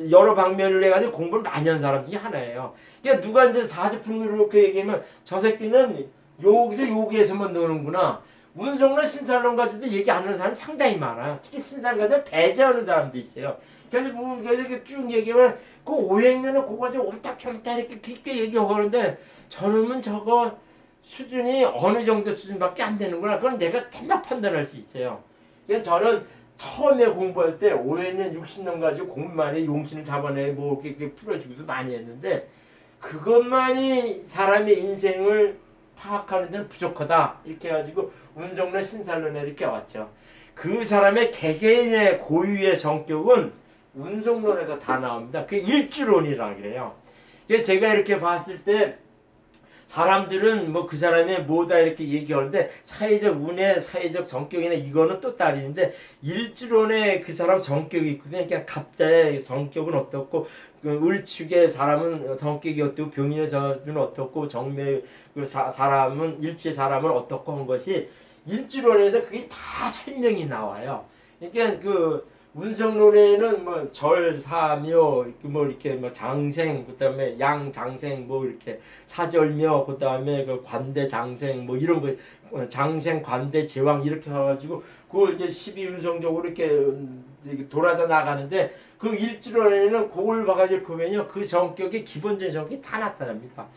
여러 방면을 해가지고 공부를 많이 한 사람 중에 하나예요. 그러니까 누가 이제 사주 푸는 걸 이렇게 얘기하면 저 새끼는 여기에서만 노는구나. 운성론, 신살론 가지고도 얘기 안 하는 사람이 상당히 많아요. 특히 신살 가지고 배제하는 사람도 있어요. 그래서 뭐 이렇게 쭉 얘기하면 그 오행론은 그거 가지고 옴딱촌딱 이렇게 깊게 얘기하는데 저놈은 저거 수준이 어느 정도 수준밖에 안 되는구나. 그건 내가 대략 판단할 수 있어요. 그래서 저는 처음에 공부할 때 오행론, 육신론 가지고 공부만에 용신을 잡아내 뭐 이렇게 풀어주기도 많이 했는데 그것만이 사람의 인생을 파악하는 데는 부족하다 이렇게 해가지고 운성론, 신살론에 이렇게 왔죠. 그 사람의 개개인의 고유의 성격은 운성론에서 다 나옵니다. 그 일주론이라고 그래요. 그래서 제가 이렇게 봤을 때 사람들은 뭐 그 사람의 뭐다 이렇게 얘기하는데 사회적 운에 사회적 성격이나 이거는 또 다른데 일주론에 그 사람 성격이 있거든요. 그러니까 갑자의 성격은 어떻고 그 을축의 사람은 성격이 어떻고 병인의 사람은 어떻고 정묘의 그 사람은 일주의 사람은 어떻고 한 것이 일주론에서 그게 다 설명이 나와요. 그러니까 그 운성론에는 뭐 절사묘 뭐 이렇게 뭐 장생 그다음에 양장생 뭐 이렇게 사절묘 그다음에 그 관대장생 뭐 이런 거 장생 관대 제왕 이렇게 해가지고 그 이제 12운성적으로 이렇게 돌아서 나가는데 그 일주론에는 그걸 봐가지고 보면요 그 성격이 기본적인 성격이 다 나타납니다.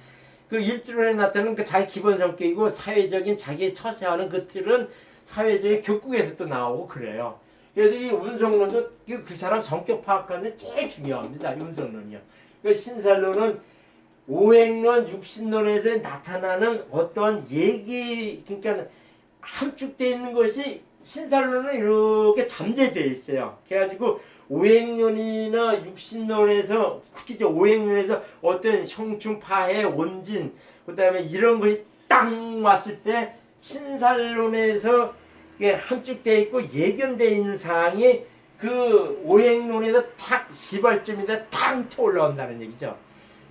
그 일주론에 나타나는 그 자기 기본 성격이고 사회적인 자기의 처세하는 그 틀은 사회적인 격국에서 또 나오고 그래요. 그래서 이 운성론도 그 사람 성격 파악하는 게 제일 중요합니다. 이 운성론이요. 그 신살론은 오행론, 육신론에서 나타나는 어떤 얘기, 그러니까 함축되어 있는 것이 신살론은 이렇게 잠재되어 있어요. 그래가지고 오행론이나 육신론에서 특히 이제 오행론에서 어떤 형충, 파해, 원진, 그 다음에 이런 것이 딱 왔을 때 신살론에서 함축되어 있고 예견되어 있는 사항이 그 오행론에서 탁 시발점에다 탁 올라온다는 얘기죠.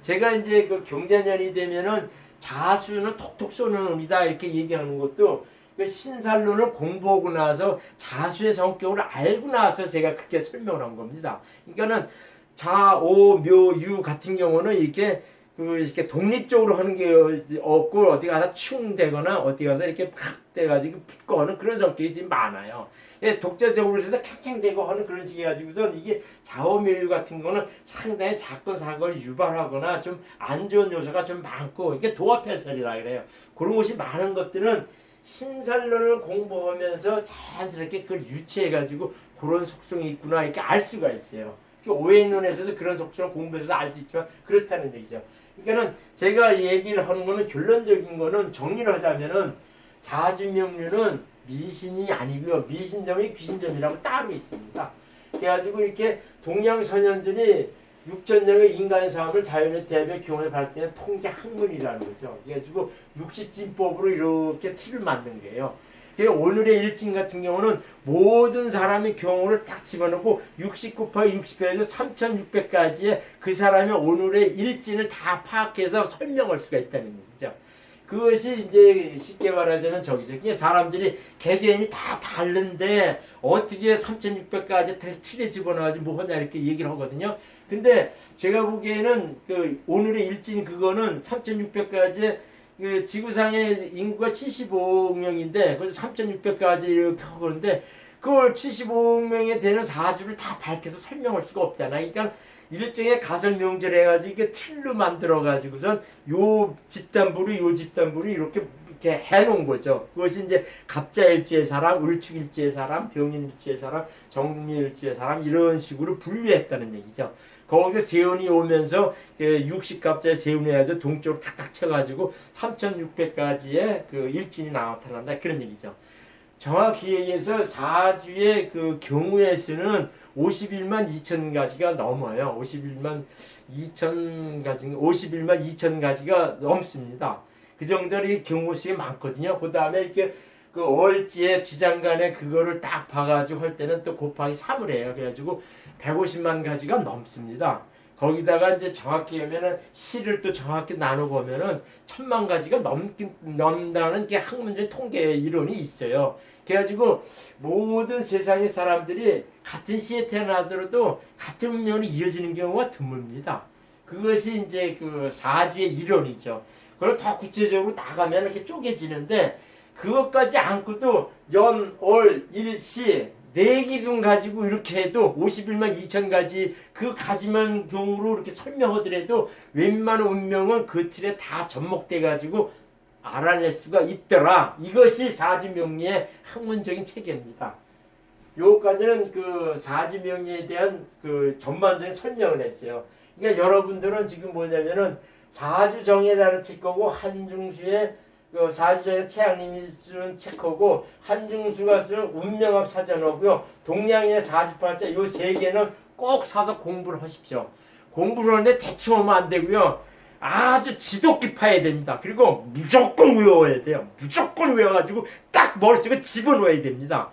제가 이제 그 경자년이 되면은 자수는 톡톡 쏘는 놈이다 이렇게 얘기하는 것도 그 신살론을 공부하고 나서 자수의 성격을 알고 나서 제가 그렇게 설명을 한 겁니다. 그러니까는 자오 묘유 같은 경우는 이렇게 독립적으로 하는 게 없고 어디 가서 충되거나 어디 가서 이렇게 팍 돼가지고 붙고 하는 그런 성격이 많아요. 독자적으로 해서 캥캥대고 하는 그런 식이 가지고서 이게 좌우묘유 같은 거는 상당히 사건 사고를 유발하거나 좀 안 좋은 요소가 좀 많고 이게 도합해설이라 그래요. 그런 것이 많은 것들은 신살론을 공부하면서 자연스럽게 그걸 유치해가지고 그런 속성이 있구나 이렇게 알 수가 있어요. 오행론에서도 그런 속성을 공부해서 알 수 있지만 그렇다는 얘기죠. 그러니까는 제가 얘기를 하는 거는 결론적인 거는 정리를 하자면은 사주명류는 미신이 아니고요. 미신점이 귀신점이라고 따로 있습니다. 그래가지고 이렇게 동양선현들이 6,000년의 인간의 삶을 자연의 대비 경험에 발견한 통계 학문이라는 거죠. 그래가지고 60진법으로 이렇게 틀을 만든 거예요. 오늘의 일진 같은 경우는 모든 사람의 경우를 딱 집어넣고 60 곱하기 60해서 3,600가지의 그 사람의 오늘의 일진을 다 파악해서 설명할 수가 있다는 얘기죠. 그것이 이제 쉽게 말하자면 저기죠. 사람들이 개개인이 다 다른데 어떻게 3,600가지 틀에 집어넣어가지고 뭐 하냐 이렇게 얘기를 하거든요. 근데 제가 보기에는 그 오늘의 일진 그거는 3,600가지 그 지구상의 인구가 75억 명인데 그래서 3,600가지 이렇게 하고 그러는데 그걸 75억 명에 되는 사주를 다 밝혀서 설명할 수가 없잖아. 그러니까 일종의 가설 명절 해가지고 이렇게 틀로 만들어 가지고선 요 집단부로 요 집단부로 이렇게 해놓은 거죠. 그것이 이제 갑자일주의 사람, 을축일주의 사람, 병인일주의 사람, 정미일주의 사람 이런 식으로 분류했다는 얘기죠. 거기서 세운이 오면서 60갑자에 세운이 해서 동쪽으로 탁탁 쳐가지고 3,600가지의 그 일진이 나타난다 그런 얘기죠. 정확히 얘기해서 사주의 그 경우의 수는 51만 2천 가지가 넘어요. 51만 2천 가지가 넘습니다. 그 정도의 경우 수가 많거든요. 그 다음에 이렇게 그 월지에 지장간에 그거를 딱 봐가지고 할 때는 또 곱하기 3을 해요. 그래가지고 150만 가지가 넘습니다. 거기다가 이제 정확히 하면은 시를 또 정확히 나눠보면은 1,000만 가지가 넘다는 게 학문적인 통계 이론이 있어요. 그래가지고 모든 세상의 사람들이 같은 시에 태어나더라도 같은 운명이 이어지는 경우가 드뭅니다. 그것이 이제 그 사주의 이론이죠. 그걸 더 구체적으로 나가면 이렇게 쪼개지는데 그것까지 않고도 연, 월, 일시 네 기둥 가지고 이렇게 해도 51만 2천 가지 그 가지만 경우로 이렇게 설명하더라도 웬만한 운명은 그 틀에 다 접목돼 가지고 알아낼 수가 있더라. 이것이 사주명리의 학문적인 체계입니다. 요까지는 그 사주명리에 대한 그 전반적인 설명을 했어요. 그러니까 여러분들은 지금 뭐냐면은 사주정예라는 책하고 한중수의 그 사주정예 최양림이 쓰는 책하고 한중수가 쓰는 운명합 사전하고요. 동양인의 48자 요 세 개는 꼭 사서 공부를 하십시오. 공부를 하는데 대충 하면 안 되고요. 아주 지독히 파야 됩니다. 그리고 무조건 외워야 돼요. 무조건 외워가지고 딱 머릿속에 집어넣어야 됩니다.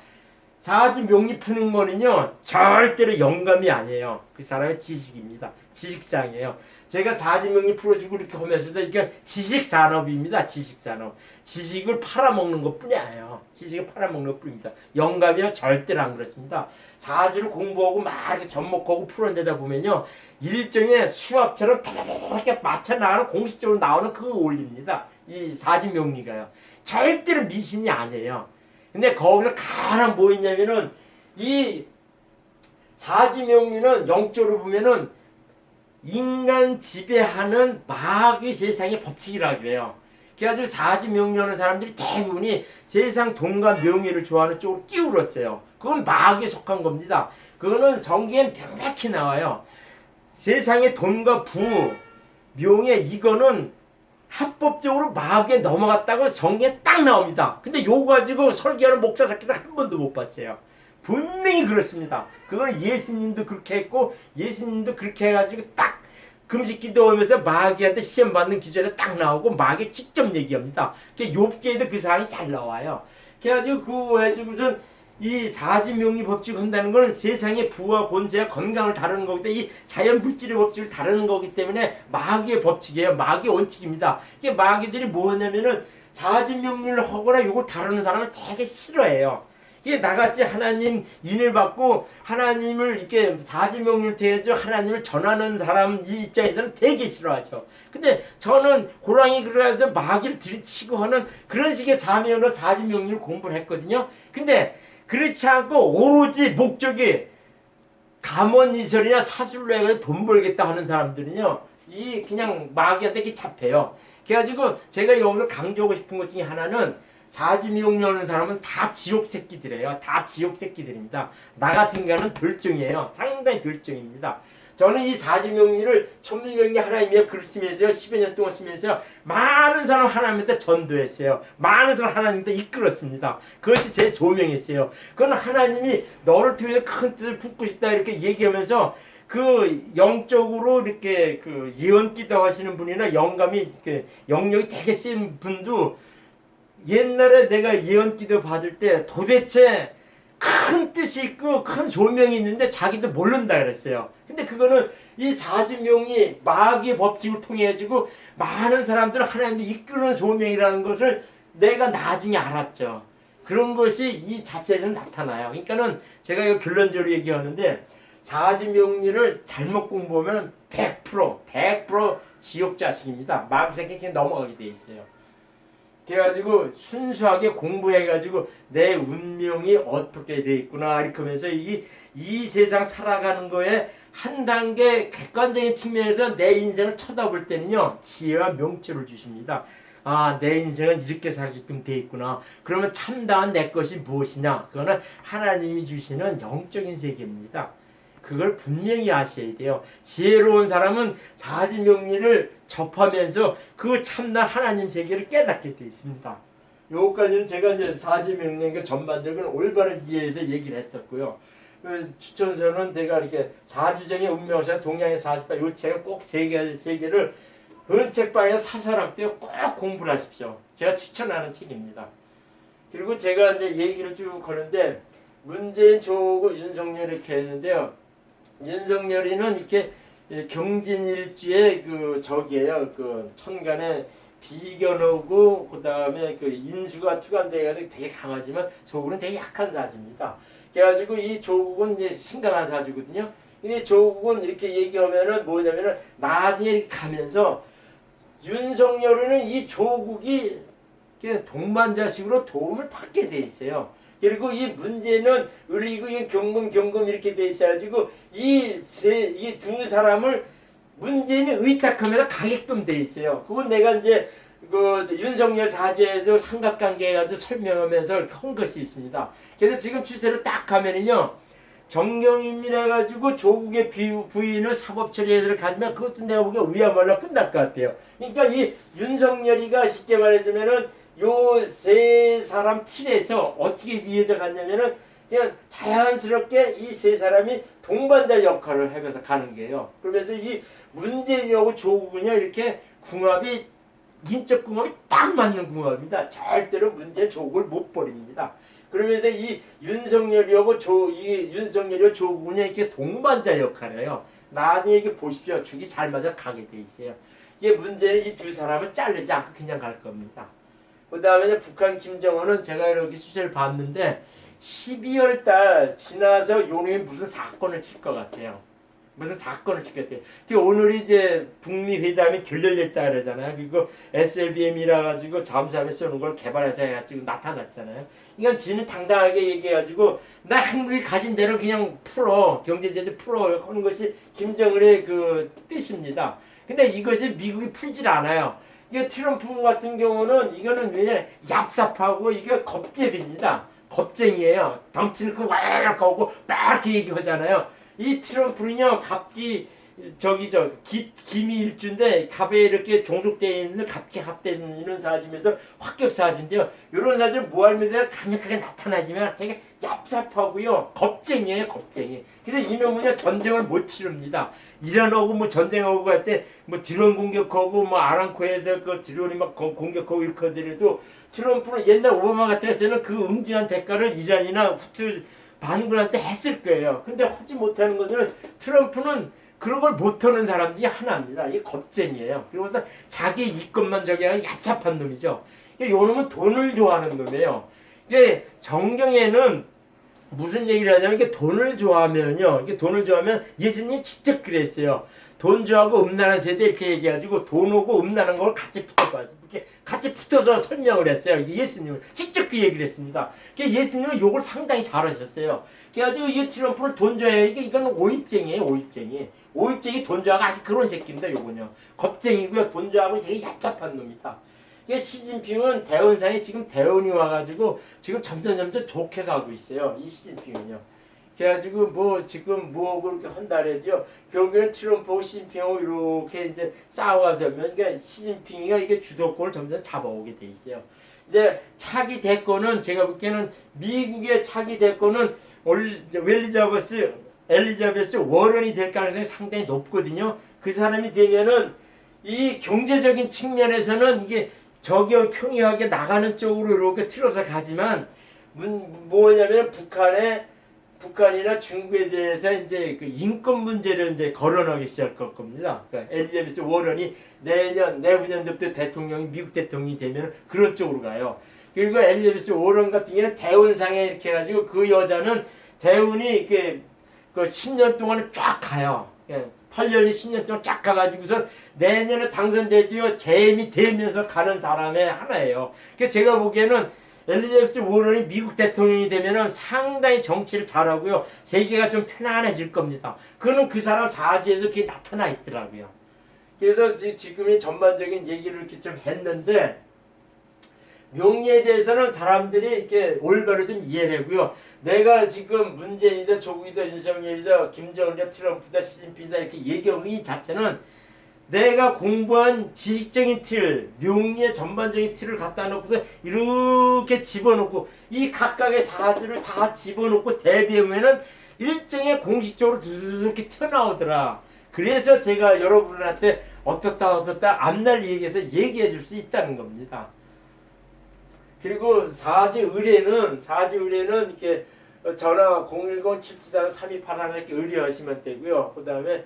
사지명리 푸는 거는요 절대로 영감이 아니에요. 그 사람의 지식입니다. 지식상이에요. 제가 사지명리 풀어주고 이렇게 하면서도 이게 지식산업입니다. 지식산업. 지식을 팔아먹는 것뿐이 아니에요. 지식을 팔아먹는 것뿐입니다. 영감이요 절대로 안 그렇습니다. 사주를 공부하고 막 이렇게 접목하고 풀어내다 보면요 일정의 수학처럼 이렇게 맞춰 나가는 공식적으로 나오는 그거 올립니다. 이 사지명리가요 절대로 미신이 아니에요. 근데 거기서 가장 뭐 있냐면은 이 사지명리는 영적으로 보면은 인간 지배하는 마귀 세상의 법칙이라고 해요. 그래가지고 사지명리하는 사람들이 대부분이 세상 돈과 명예를 좋아하는 쪽으로 끼울었어요. 그건 마귀에 속한 겁니다. 그거는 성경에 명확히 나와요. 세상의 돈과 부, 명예 이거는 합법적으로 마귀에 넘어갔다고 성경에 딱 나옵니다. 근데 요거 가지고 설교하는 목사 새끼들 한 번도 못 봤어요. 분명히 그렇습니다. 그거는 예수님도 그렇게 했고 예수님도 그렇게 해가지고 딱 금식 기도하면서 마귀한테 시험 받는 기절에 딱 나오고 마귀 직접 얘기합니다. 욥기에도 그 사항이 잘 나와요. 그래가지고 그 해가지고선 이 사지명리 법칙 한다는 것은 세상의 부와 권세와 건강을 다루는 거기 때문에 이 자연 물질의 법칙을 다루는 거기 때문에 마귀의 법칙이에요. 마귀의 원칙입니다. 이게 마귀들이 뭐냐면은 사지명리를 하거나 이걸 다루는 사람을 되게 싫어해요. 이게 나같이 하나님 인을 받고 하나님을 이렇게 사지명리를 통해서 하나님을 전하는 사람 이 입장에서는 되게 싫어하죠. 근데 저는 호랑이 그래서 마귀를 들이치고 하는 그런 식의 사명으로 사지명리를 공부를 했거든요. 근데 그렇지 않고 오로지 목적이 감언이설이나 사술로 해서 돈 벌겠다 하는 사람들은요 이 그냥 마귀한테 이렇게 잡혀요. 그래가지고 제가 여기서 강조하고 싶은 것 중에 하나는 사지명리하는 사람은 다 지옥 새끼들이에요. 다 지옥 새끼들입니다. 나 같은 경우는 별종이에요. 상당히 별종입니다. 저는 이 사지명리를 천미명리 하나님의 글 쓰면서 10여 년 동안 쓰면서 많은 사람 하나님한테 전도했어요. 많은 사람 하나님한테 이끌었습니다. 그것이 제 소명이었어요. 그건 하나님이 너를 통해 큰 뜻을 품고 싶다 이렇게 얘기하면서 그 영적으로 이렇게 그 예언 기도하시는 분이나 영감이 이렇게 영역이 되게 센 분도 옛날에 내가 예언 기도 받을 때 도대체 큰 뜻이 있고 큰 소명이 있는데 자기도 모른다 그랬어요. 근데 그거는 이 사지명이 마귀의 법칙을 통해 가지고 많은 사람들을 하나님이 이끄는 소명이라는 것을 내가 나중에 알았죠. 그런 것이 이 자체에서 나타나요. 그러니까는 제가 이거 결론적으로 얘기하는데 사지명리를 잘못 공부하면 100% 지옥 자식입니다. 마귀 새끼 넘어가게 돼 있어요. 그래가지고 순수하게 공부해가지고 내 운명이 어떻게 돼 있구나 이렇게 하면서 이 세상 살아가는 거에 한 단계 객관적인 측면에서 내 인생을 쳐다볼 때는요 지혜와 명철을 주십니다. 아, 내 인생은 이렇게 살게끔 돼 있구나. 그러면 참다운 내 것이 무엇이냐? 그거는 하나님이 주시는 영적인 세계입니다. 그걸 분명히 아셔야 돼요. 지혜로운 사람은 사지명리를 접하면서 그 참나 하나님 세계를 깨닫게 되어 있습니다. 요까지는 제가 이제 사지명리의 전반적인 올바른 이해에서 얘기를 했었고요. 그 추천서는 제가 이렇게 사주정의 운명사 동양의 40파 요 책을 꼭 세 개를 은책방에서 사설학도요 꼭 공부를 하십시오. 제가 추천하는 책입니다. 그리고 제가 이제 얘기를 쭉 하는데 문재인, 조국, 윤석열 이렇게 했는데요. 윤석열이는 이렇게 경진일주의 그 적이에요. 그 천간에 비견하고 그 다음에 그 인수가 투간돼가지고 되게 강하지만 조국은 되게 약한 사주입니다. 그래가지고 이 조국은 이제 심각한 사주거든요. 근데 조국은 이렇게 얘기하면은 뭐냐면은 나중에 이렇게 가면서 윤석열은 이 조국이 동반자식으로 도움을 받게 돼 있어요. 그리고 이 문제는 의리고 경금 이렇게 돼 있어가지고 이 두 사람을 문재인이 의탁하면서 가게끔 돼 있어요. 그건 내가 이제 그 윤석열 사주에도 삼각관계 해가지고 설명하면서 한 것이 있습니다. 그래서 지금 추세를 딱 가면은요. 정경임이라 해가지고 조국의 부인을 사법 처리해서 가지면 그것도 내가 보기엔 위야말로 끝날 것 같아요. 그러니까 이 윤석열이가 쉽게 말해주면은 요 세 사람 틀에서 어떻게 이어져 갔냐면은 그냥 자연스럽게 이 세 사람이 동반자 역할을 하면서 가는 거예요. 그러면서 이 문재인하고 조국은요 이렇게 궁합이 인적 궁합이 딱 맞는 궁합입니다. 절대로 문제 족을 못 버립니다. 그러면서 이 윤석열이하고 조국은 이렇게 동반자 역할이에요. 나중에 이게 보십시오. 죽이 잘 맞아 가게 돼 있어요. 이게 문제는 이 두 사람을 자르지 않고 그냥 갈 겁니다. 그 다음에 북한 김정은은 제가 이렇게 수세를 봤는데 12월 달 지나서 요놈이 무슨 사건을 칠 것 같아요. 무슨 사건을 칠 것 같아요. 오늘이 이제 북미 회담이 결렬됐다 그러잖아요. 그리고 SLBM이라 가지고 잠수함에 쏘는 걸 개발해서 해가지고 나타났잖아요. 이건 지는 당당하게 얘기해가지고 나 한국이 가진 대로 그냥 풀어 경제 제재 풀어 하는 것이 김정은의 그 뜻입니다. 근데 이것이 미국이 풀질 않아요. 이게 트럼프 같은 경우는 이거는 왜냐 얍삽하고 이게 겁제입니다. 겁쟁이에요. 덩치를 크고 와이렇게 하고 막 이렇게 얘기하잖아요. 이 트럼프는요 기미 일주인데 갑에 이렇게 종속되어 있는 갑기 합되는 사주면서 확격 사주인데요. 이런 사주 모할미들 강력하게 나타나지만 되게 얍삽하고요 겁쟁이에요 겁쟁이. 근데 이놈은요 전쟁을 못 치릅니다. 이란하고 뭐 전쟁하고 할 때 뭐 드론 공격하고 뭐 아랑코에서 그 드론이 막 공격하고 이렇게 하더라도 트럼프는 옛날 오바마 같은 때는 그 응징한 대가를 이란이나 후투 반군한테 했을 거예요. 근데 하지 못하는 것은 트럼프는 그런 걸 못하는 사람들이 하나입니다. 이게 겁쟁이에요. 그러면서 자기 이것만 저기 하는 얍삽한 놈이죠. 요 놈은 돈을 좋아하는 놈이에요. 이게 정경에는 무슨 얘기를 하냐면 이게 돈을 좋아하면요. 이게 돈을 좋아하면 예수님 직접 그랬어요. 돈 좋아하고 음란한 세대 이렇게 얘기해가지고 돈 오고 음란한 걸 같이 붙어서 이렇게 같이 붙어서 설명을 했어요. 예수님은 직접 그 얘기를 했습니다. 예수님은 욕을 상당히 잘하셨어요. 그래가지고 이 트럼프를 돈 좋아해 이거는 오입쟁이에요. 오입쟁이 돈 좋아하고 아주 그런 새끼입니다. 요거는요. 겁쟁이고요. 돈 좋아하고 되게 얍삽한 놈이다. 시진핑은 대원상에 지금 대원이 와가지고 지금 점점 좋게 가고 있어요. 이 시진핑은요. 그래가지고 뭐 지금 뭐 그렇게 한다 해도요. 결국에는 트럼프하고 시진핑하고 이렇게 이제 싸워가서 그러니까 시진핑이가 이게 주도권을 점점 잡아오게 돼 있어요. 근데 차기 대권은 제가 보기에는 미국의 차기 대권은 엘리자베스 워런이 될 가능성이 상당히 높거든요. 그 사람이 되면은 이 경제적인 측면에서는 이게 저기 평이하게 나가는 쪽으로 이렇게 틀어서 가지만 뭐냐면 북한이나 중국에 대해서 이제 그 인권 문제를 이제 거론하기 시작할 겁니다. 그러니까 엘리자베스 워런이 내후년부터 대통령이 미국 대통령이 되면 그런 쪽으로 가요. 그리고 엘리자베스 워런 같은 경우는 대운상에 이렇게 해가지고 그 여자는 대운이 이렇게 그 10년 동안은 쫙 가요. 8년이 10년 동안 쫙 가가지고서 내년에 당선되디요 재임이 되면서 가는 사람의 하나예요. 그래서 제가 보기에는 엘리자베스 워런이 미국 대통령이 되면은 상당히 정치를 잘하고요. 세계가 좀 편안해질 겁니다. 그거는 그 사람 사주에서 그게 나타나 있더라고요. 그래서 지금의 전반적인 얘기를 이렇게 좀 했는데 명리에 대해서는 사람들이 이렇게 올바로 좀 이해를 하고요. 내가 지금 문재인이다, 조국이다, 윤석열이다, 김정은이다, 트럼프다, 시진핑이다 이렇게 얘기하는 이 자체는 내가 공부한 지식적인 틀, 명리의 전반적인 틀을 갖다 놓고서 이렇게 집어넣고 이 각각의 사주를 다 집어넣고 대비하면은 일정의 공식적으로 이렇게 튀어나오더라. 그래서 제가 여러분한테 어떻다 앞날 얘기해서 얘기해 줄 수 있다는 겁니다. 그리고 사지 의뢰는 이렇게 전화 010-773-3281 이렇게 의뢰하시면 되고요. 그 다음에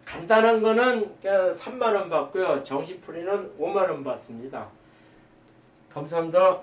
간단한 거는 그냥 3만원 받고요. 정식풀이는 5만원 받습니다. 감사합니다.